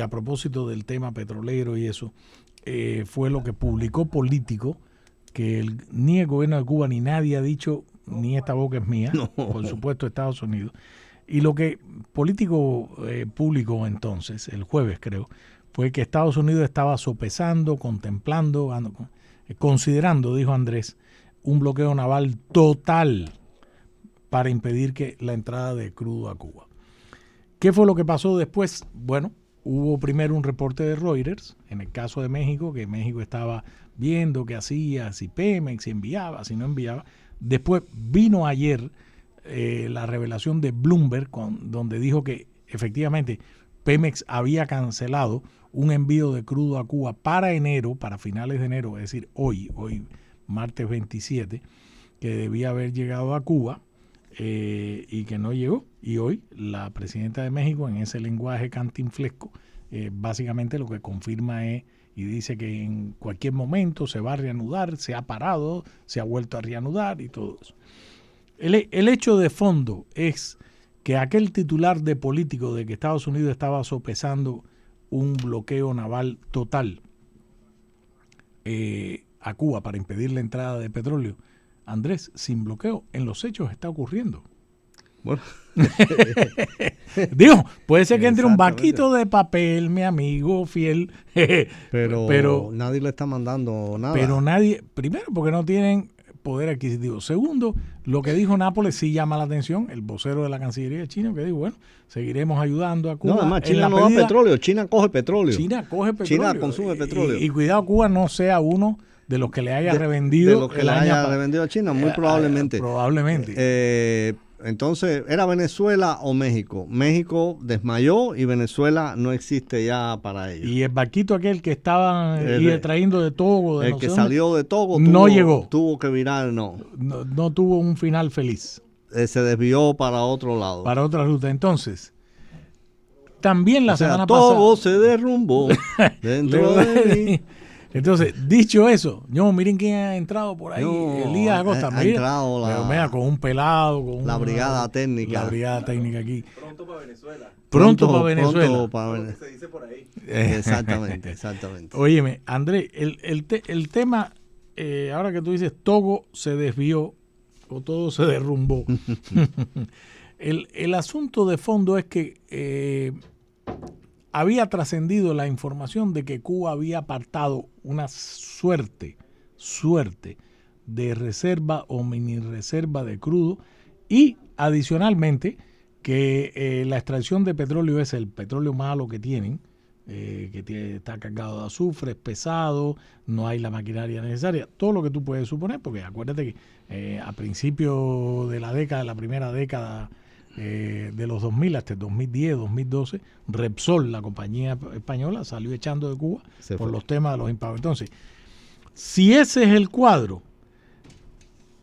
a propósito del tema petrolero y eso, fue lo que publicó Político, que ni el gobierno de Cuba ni nadie ha dicho, ni esta boca es mía, no. Por supuesto Estados Unidos. Y lo que Político publicó entonces, el jueves creo, fue que Estados Unidos estaba sopesando, contemplando, considerando, dijo Andrés, un bloqueo naval total para impedir que la entrada de crudo a Cuba. ¿Qué fue lo que pasó después? Bueno, hubo primero un reporte de Reuters, en el caso de México, que México estaba viendo qué hacía, si Pemex, si enviaba, si no enviaba. Después vino ayer la revelación de Bloomberg, donde dijo que efectivamente Pemex había cancelado un envío de crudo a Cuba para enero, para finales de enero, es decir, hoy martes 27, que debía haber llegado a Cuba y que no llegó. Y hoy la presidenta de México, en ese lenguaje cantinflesco, básicamente lo que confirma es y dice que en cualquier momento se va a reanudar, se ha parado, se ha vuelto a reanudar y todo eso. El hecho de fondo es que aquel titular de Político de que Estados Unidos estaba sopesando un bloqueo naval total a Cuba para impedir la entrada de petróleo, Andrés, sin bloqueo, en los hechos está ocurriendo. Bueno. Digo, puede ser que entre un vaquito de papel, mi amigo fiel, pero nadie le está mandando nada. Pero nadie, primero porque no tienen poder adquisitivo. Segundo, lo que dijo Nápoles sí llama la atención, el vocero de la Cancillería chino, que dijo, bueno, seguiremos ayudando a Cuba. No, además China no da petróleo, China coge petróleo. China coge petróleo. China consume petróleo. Y cuidado, Cuba no sea uno de los que le haya revendido. De los que le haya revendido a China, muy probablemente. Probablemente. Entonces, ¿era Venezuela o México? México desmayó y Venezuela no existe ya para ellos. Y el barquito aquel que estaban trayendo de Togo, el que salió de Togo, no llegó. Tuvo que virar, no tuvo un final feliz. Se desvió para otro lado. Para otra ruta. Entonces, también la semana pasada... Todo se derrumbó dentro de mí. Entonces, dicho eso, miren quién ha entrado por ahí, Elías Acosta. Ha entrado mira, con un pelado, con la brigada técnica. La brigada técnica aquí. Pronto para Venezuela. Pronto para Venezuela. Pronto para Venezuela. Se dice por ahí. Exactamente. Óyeme, Andrés, el tema, ahora que tú dices, Togo se desvió o todo se derrumbó. el asunto de fondo es que había trascendido la información de que Cuba había apartado una suerte de reserva o mini reserva de crudo y adicionalmente que la extracción de petróleo es el petróleo malo que tienen, está cargado de azufre, es pesado, no hay la maquinaria necesaria, todo lo que tú puedes suponer, porque acuérdate que a principios de la primera década de los 2000 hasta el 2010, 2012, Repsol, la compañía española, salió echando de Cuba por los temas de los impagos. Entonces, si ese es el cuadro,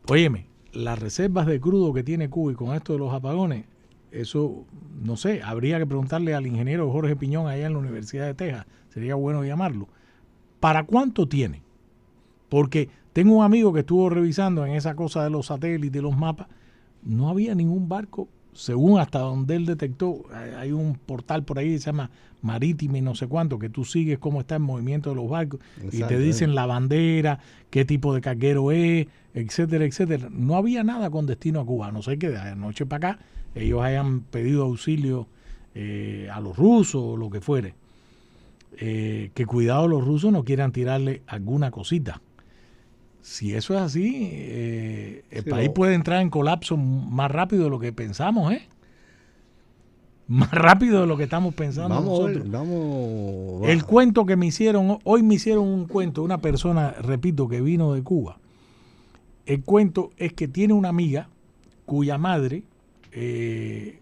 óyeme, las reservas de crudo que tiene Cuba y con esto de los apagones, eso, no sé, habría que preguntarle al ingeniero Jorge Piñón allá en la Universidad de Texas, sería bueno llamarlo, ¿para cuánto tiene? Porque tengo un amigo que estuvo revisando en esa cosa de los satélites, los mapas, no había ningún barco, según hasta donde él detectó, hay un portal por ahí que se llama Marítimo y no sé cuánto, que tú sigues cómo está el movimiento de los barcos. Exacto, y te dicen la bandera, qué tipo de carguero es, etcétera, etcétera. No había nada con destino a Cuba, no sé que de anoche para acá ellos hayan pedido auxilio a los rusos o lo que fuere. Que cuidado los rusos no quieran tirarle alguna cosita. Si eso es así, el país puede entrar en colapso más rápido de lo que pensamos, Más rápido de lo que estamos pensando nosotros. El cuento que me hicieron, hoy me hicieron un cuento, una persona, repito, que vino de Cuba. El cuento es que tiene una amiga cuya madre, de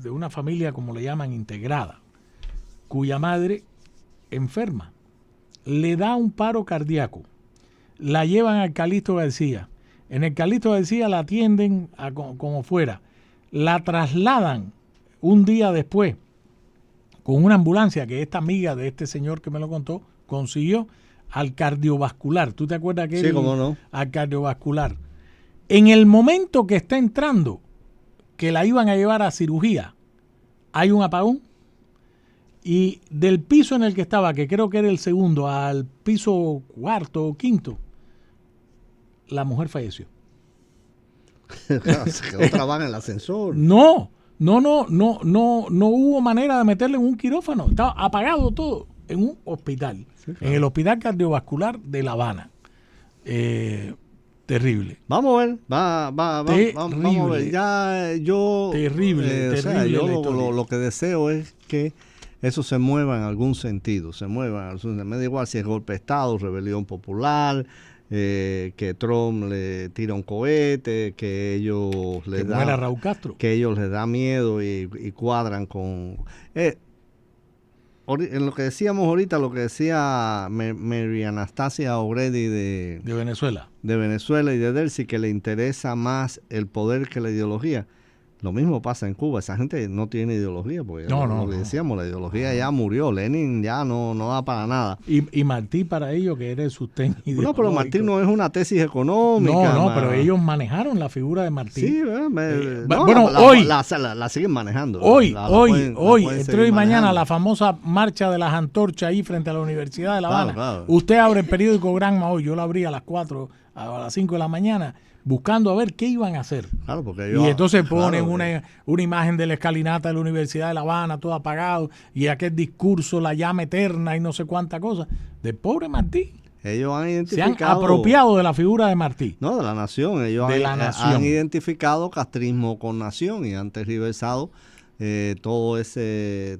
una familia, como le llaman, integrada, cuya madre enferma, le da un paro cardíaco. La llevan al Calixto García. En el Calixto García la atienden como fuera. La trasladan un día después con una ambulancia que esta amiga de este señor que me lo contó consiguió al cardiovascular. ¿Tú te acuerdas que sí, cómo no? Al cardiovascular. En el momento que está entrando, que la iban a llevar a cirugía, hay un apagón. Y del piso en el que estaba, que creo que era el segundo, al piso cuarto o quinto, la mujer falleció. Se quedó trabada en el ascensor. No hubo manera de meterle en un quirófano. Estaba apagado todo en un hospital, sí, claro. En el Hospital Cardiovascular de La Habana. Terrible. Vamos a ver, vamos a ver. Ya yo, terrible. O sea, yo lo que deseo es que eso se mueva en algún sentido, me da igual si es golpe de Estado, rebelión popular, que Trump le tira un cohete, que ellos le da Raúl Castro, que ellos les da miedo y cuadran con en lo que decíamos ahorita, lo que decía Mary Anastasia O'Grady de Venezuela y de Delcy, que le interesa más el poder que la ideología. Lo mismo pasa en Cuba. Esa gente no tiene ideología, porque lo que decíamos, la ideología ya murió. Lenin ya no da para nada. Y Martí para ellos, que era el sustento ideológico. No, pero Martí no es una tesis económica. No, pero ellos manejaron la figura de Martí. Sí, hoy la siguen manejando. Hoy, entre hoy y mañana, la famosa marcha de las antorchas ahí frente a la Universidad de La Habana. Claro. Usted abre el periódico Granma hoy, yo lo abrí a las 4, a las 5 de la mañana, buscando a ver qué iban a hacer. Claro, porque y entonces ponen una imagen de la escalinata de la Universidad de La Habana, todo apagado, y aquel discurso, la llama eterna y no sé cuánta cosa, del pobre Martí. Ellos han identificado... Se han apropiado de la figura de Martí. No, de la nación. Ellos han identificado castrismo con nación y han tergiversado todo ese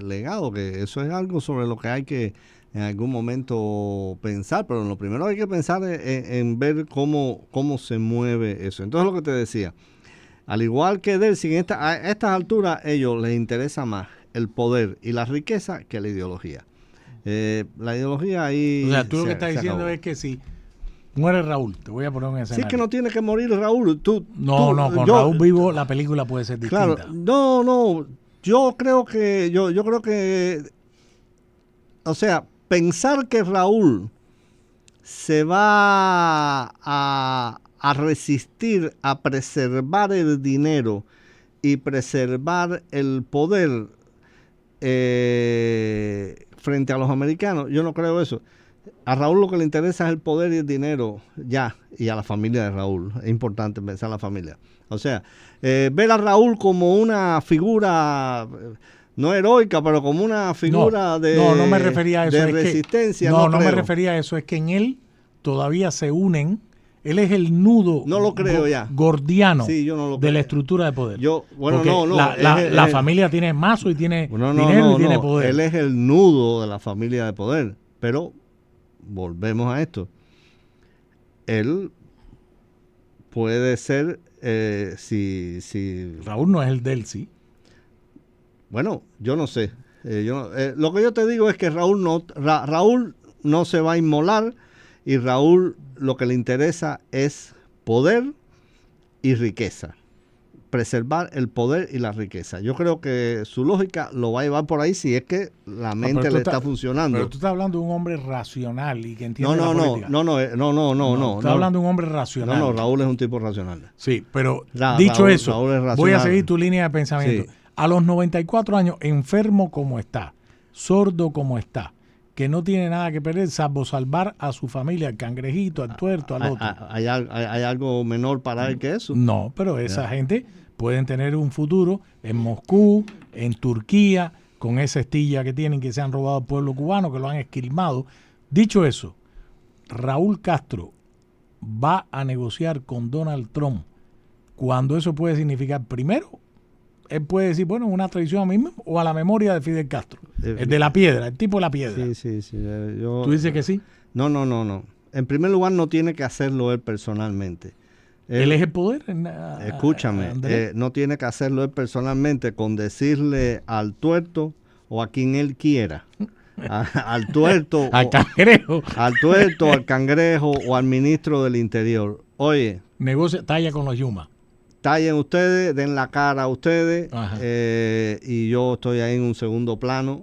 legado, que eso es algo sobre lo que hay que en algún momento pensar, pero lo primero hay que pensar en ver cómo se mueve eso. Entonces, lo que te decía, al igual que Delcy, a estas alturas ellos les interesa más el poder y la riqueza que la ideología. La ideología ahí... O sea, tú lo que estás diciendo es que si muere Raúl, te voy a poner un escenario. Sí, es que no tiene que morir Raúl. Raúl vivo la película puede ser distinta. Claro, no, yo creo que, o sea, pensar que Raúl se va a resistir a preservar el dinero y preservar el poder frente a los americanos, yo no creo eso. A Raúl lo que le interesa es el poder y el dinero, ya, y a la familia de Raúl. Es importante pensar en la familia. O sea, ver a Raúl como una figura... no heroica, pero como una figura no me refería a eso, de resistencia. No me refería a eso, es que en él todavía se unen, él es el nudo gordiano de la estructura de poder. La familia tiene mazo y tiene dinero y tiene poder. Él es el nudo de la familia de poder, pero volvemos a esto. Él puede ser, si Raúl no es el Delcy. Bueno, yo no sé. Lo que yo te digo es que Raúl no se va a inmolar, y Raúl lo que le interesa es poder y riqueza. Preservar el poder y la riqueza. Yo creo que su lógica lo va a llevar por ahí si es que la mente le está funcionando. Pero tú estás hablando de un hombre racional y que entiende la política. No. Estás hablando de un hombre racional. No, Raúl es un tipo racional. Sí, pero dicho eso, voy a seguir tu línea de pensamiento. Sí. A los 94 años, enfermo como está, sordo como está, que no tiene nada que perder salvo salvar a su familia, al cangrejito, al tuerto, al otro. ¿Hay algo menor para él que eso? No, pero esa gente pueden tener un futuro en Moscú, en Turquía, con esa estilla que tienen, que se han robado al pueblo cubano, que lo han esquilmado. Dicho eso, Raúl Castro va a negociar con Donald Trump cuando eso puede significar, primero, él puede decir, bueno, una traición a mí mismo o a la memoria de Fidel Castro, el de la piedra, el tipo de la piedra. Sí. ¿Tú dices que sí? No. En primer lugar, no tiene que hacerlo él personalmente. Él es el poder. Escúchame, no tiene que hacerlo él personalmente con decirle al tuerto o a quien él quiera. Al tuerto. Al cangrejo. Al tuerto, al cangrejo o al ministro del Interior. Oye. Negocia, talla con los Yuma. Tallen ustedes, den la cara a ustedes, y yo estoy ahí en un segundo plano.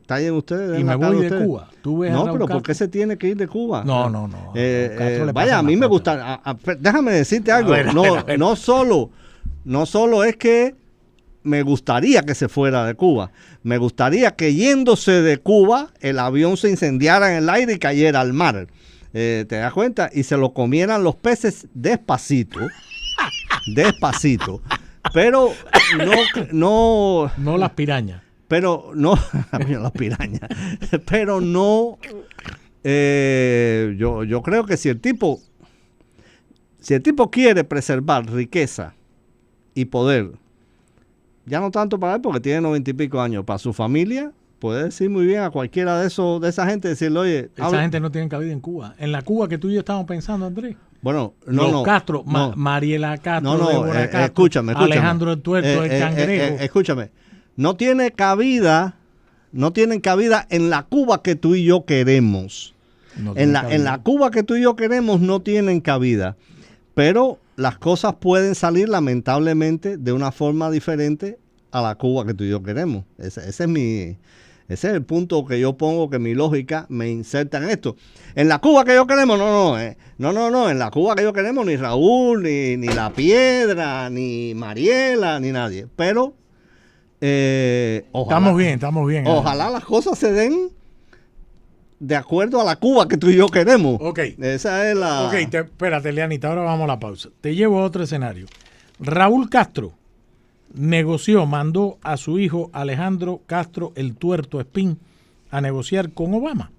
Tallen ustedes, den y la cara a ustedes. Y me voy de Cuba. ¿Tú ves no, pero ¿por qué se tiene que ir de Cuba? No. Vaya, a mí me gusta. Déjame decirte algo. No solo es que me gustaría que se fuera de Cuba. Me gustaría que yéndose de Cuba, el avión se incendiara en el aire y cayera al mar. ¿Te das cuenta? Y se lo comieran los peces despacito. Despacito. Pero no las pirañas. Pero no, las pirañas. Pero no, yo creo que si el tipo quiere preservar riqueza y poder, ya no tanto para él porque tiene 90 y pico años, para su familia, puede decir muy bien a cualquiera de esa gente, decirle, oye... Esa gente no tiene cabida en Cuba. En la Cuba que tú y yo estamos pensando, Andrés. Bueno, Castro, Mariela Castro, Débora Castro, escúchame. Alejandro el Tuerto, el Cangrejo. Escúchame, no tienen cabida en la Cuba que tú y yo queremos. En la Cuba que tú y yo queremos no tienen cabida. Pero las cosas pueden salir lamentablemente de una forma diferente a la Cuba que tú y yo queremos. Ese es el punto que yo pongo, que mi lógica me inserta en esto. En la Cuba que yo queremos, no. En la Cuba que yo queremos, ni Raúl, ni La Piedra, ni Mariela, ni nadie. Pero ojalá, estamos bien. Ojalá las cosas se den de acuerdo a la Cuba que tú y yo queremos. Ok. Esa es la... Ok, espérate, Leanita, ahora vamos a la pausa. Te llevo a otro escenario. Raúl Castro mandó a su hijo Alejandro Castro el Tuerto Espín a negociar con Obama.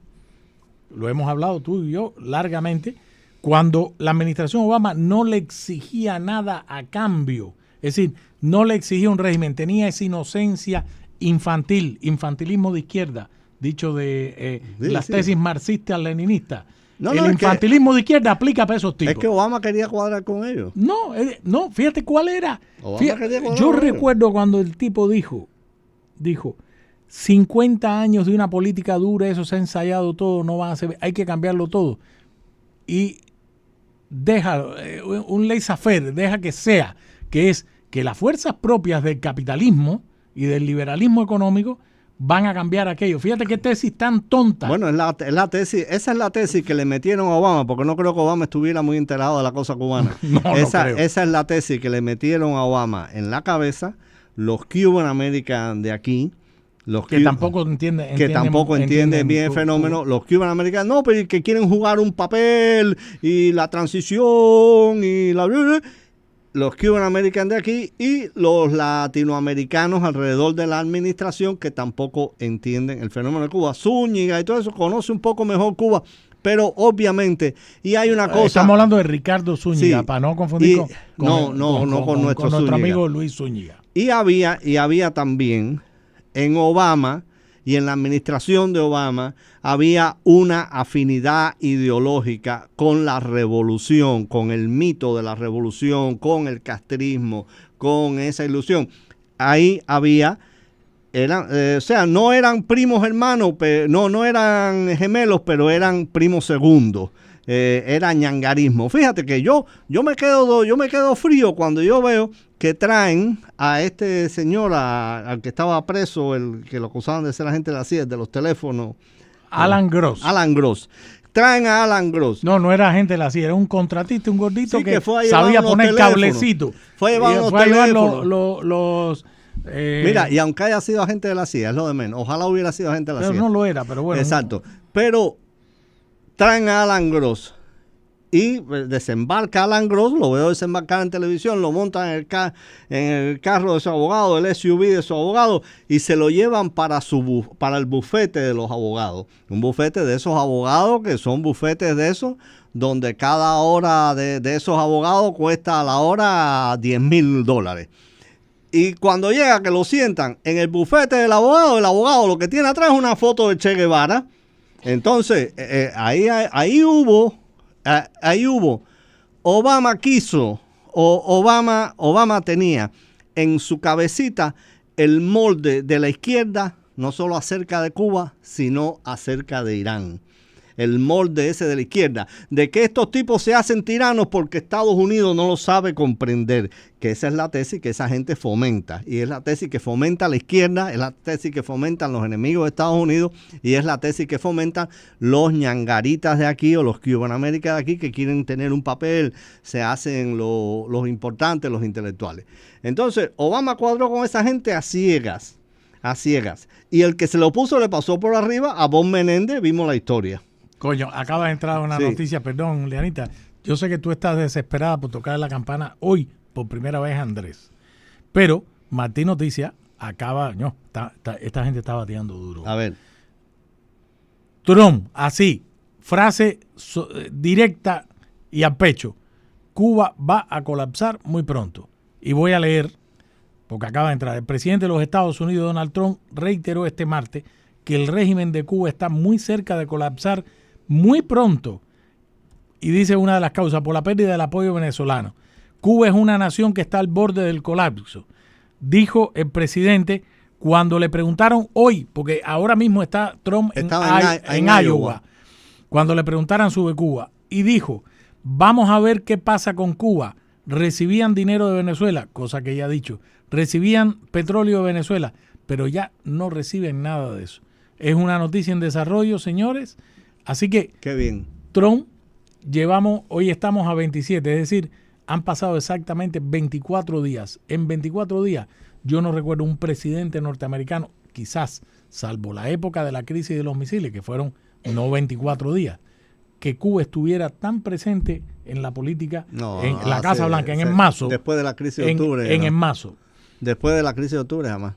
Lo hemos hablado tú y yo largamente, cuando la administración Obama no le exigía nada a cambio. Es decir, no le exigía un régimen, tenía esa inocencia infantilismo de izquierda, dicho de tesis marxistas-leninistas. El infantilismo de izquierda aplica para esos tipos. Es que Obama quería cuadrar con ellos. No, fíjate cuál era. Yo recuerdo cuando el tipo dijo, 50 años de una política dura, eso se ha ensayado todo, no van a ser, hay que cambiarlo todo. Y deja un laissez-faire, deja que sea, que es que las fuerzas propias del capitalismo y del liberalismo económico van a cambiar aquello. Fíjate qué tesis tan tonta. Bueno, esa es la tesis que le metieron a Obama, porque no creo que Obama estuviera muy enterado de la cosa cubana. Esa es la tesis que le metieron a Obama en la cabeza los Cuban American de aquí, que tampoco entienden bien el fenómeno, los Cuban American, no, pero que quieren jugar un papel y la transición y los Cuban American de aquí y los latinoamericanos alrededor de la administración que tampoco entienden el fenómeno de Cuba. Zúñiga y todo eso conoce un poco mejor Cuba, pero obviamente, y hay una cosa... Estamos hablando de Ricardo Zúñiga, para no confundir con nuestro amigo Luis Zúñiga. Y había también en Obama y en la administración de Obama había una afinidad ideológica con la revolución, con el mito de la revolución, con el castrismo, con esa ilusión. Ahí había, no eran primos hermanos, no eran gemelos, pero eran primos segundos. Era ñangarismo. Fíjate que yo me quedo frío cuando yo veo que traen a este señor, al que estaba preso, el que lo acusaban de ser agente de la CIA, de los teléfonos. Alan Gross. Traen a Alan Gross. No era agente de la CIA, era un contratista, un gordito que sabía poner cablecito. Fue a llevar los Mira, y aunque haya sido agente de la CIA, es lo de menos. Ojalá hubiera sido agente de la CIA. Pero no lo era, pero bueno. Exacto. Pero traen a Alan Gross y desembarca Alan Gross, lo veo desembarcar en televisión, lo montan en el carro de su abogado, el SUV de su abogado, y se lo llevan para el bufete de los abogados. Un bufete de esos abogados que son bufetes de esos, donde cada hora de esos abogados cuesta a la hora $10,000. Y cuando llega que lo sientan en el bufete del abogado, el abogado lo que tiene atrás es una foto de Che Guevara. Entonces, ahí hubo, Obama quiso, Obama tenía en su cabecita el molde de la izquierda, no solo acerca de Cuba, sino acerca de Irán. el molde ese de la izquierda, de que estos tipos se hacen tiranos porque Estados Unidos no lo sabe comprender, que esa es la tesis que esa gente fomenta, y es la tesis que fomenta la izquierda, es la tesis que fomentan los enemigos de Estados Unidos, y es la tesis que fomentan los ñangaritas de aquí o los Cuban América de aquí que quieren tener un papel, se hacen los importantes, los intelectuales. Entonces, Obama cuadró con esa gente a ciegas. Y el que se lo puso le pasó por arriba a Bob Menéndez, vimos la historia. Coño, acaba de entrar una noticia, perdón, Leanita. Yo sé que tú estás desesperada por tocar la campana hoy, por primera vez, Andrés. Pero Martín Noticias acaba, esta gente está bateando duro. A ver. Trump, así, frase directa y al pecho. Cuba va a colapsar muy pronto. Y voy a leer, porque acaba de entrar. El presidente de los Estados Unidos, Donald Trump, reiteró este martes que el régimen de Cuba está muy cerca de colapsar muy pronto. Y dice una de las causas, por la pérdida del apoyo venezolano. Cuba es una nación que está al borde del colapso, dijo el presidente cuando le preguntaron hoy, porque ahora mismo está Trump en Iowa, cuando le preguntaran sobre Cuba, y dijo, vamos a ver qué pasa con Cuba. Recibían dinero de Venezuela, cosa que ya ha dicho, recibían petróleo de Venezuela, pero ya no reciben nada de eso. Es una noticia en desarrollo, señores, así que qué bien. Trump, hoy estamos a 27, es decir, han pasado exactamente 24 días. En 24 días yo no recuerdo un presidente norteamericano, quizás, salvo la época de la crisis de los misiles, que fueron no 24 días, que Cuba estuviera tan presente en la política, en la Casa Blanca, en el mazo. Después de la crisis de octubre. En el mazo. Después de la crisis de octubre, jamás.